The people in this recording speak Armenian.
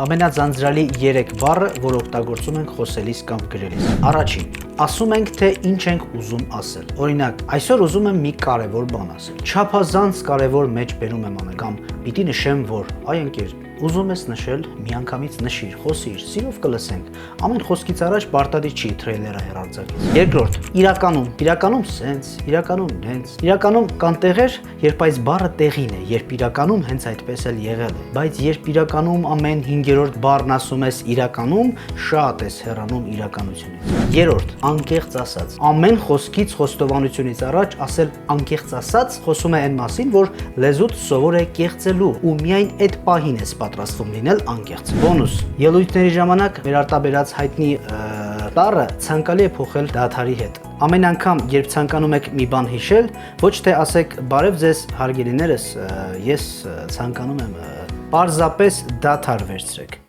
Ամենաձանձրալի 3 բառը, որ օգտագործում ենք խոսելիս կամ գրելիս։ Առաջին, ասում ենք, թե ինչ ենք ուզում ասել։ Օրինակ, այսօր ուզում եմ մի կարևոր բան ասել։ Չափազանց կարևոր մեջ բերում եմ անել կամ պիտի նշեմ, որ այ ընկեր, ուզում ես նշել, միանգամից նշիր, խոսիր, սիրով կլսենք։ Ամեն խոսքից առաջ պարտադիր չի թրեյլերը հեռարձակել։ Երկրորդ, իրականում սենց, իրականում նենց։ Իրականում կան տեղեր, երբ այս բառը տեղին է, երբ իրականում հենց այդպես էլ եղել է։ Բայց երբ իրականում ամեն 5-րդ բառն ասում ես իրականում, շատ ես հեռանում իրականությունից։ Երրորդ, անկեղծ ասած։ Ամեն խոսքից խոստովանությունից առաջ ասել անկեղծ ասած խոսում է այն մասին, որ լեզուդ սովոր է կեղծելու ու միայն այդ պահին ես պատրաստվում լինել անկեղծ։ Բոնուս. ելույթների ժամանակ մեր արտաբերած հայտնի տառը ցանկալի է փոխել դադարի հետ։ Ամեն անգամ, երբ ցանկանում եք մի բան հիշել, ոչ թե ասեք բարև ձեզ հարգելիներս, ես ցանկանում եմ, պարզապես դադար վերցրեք։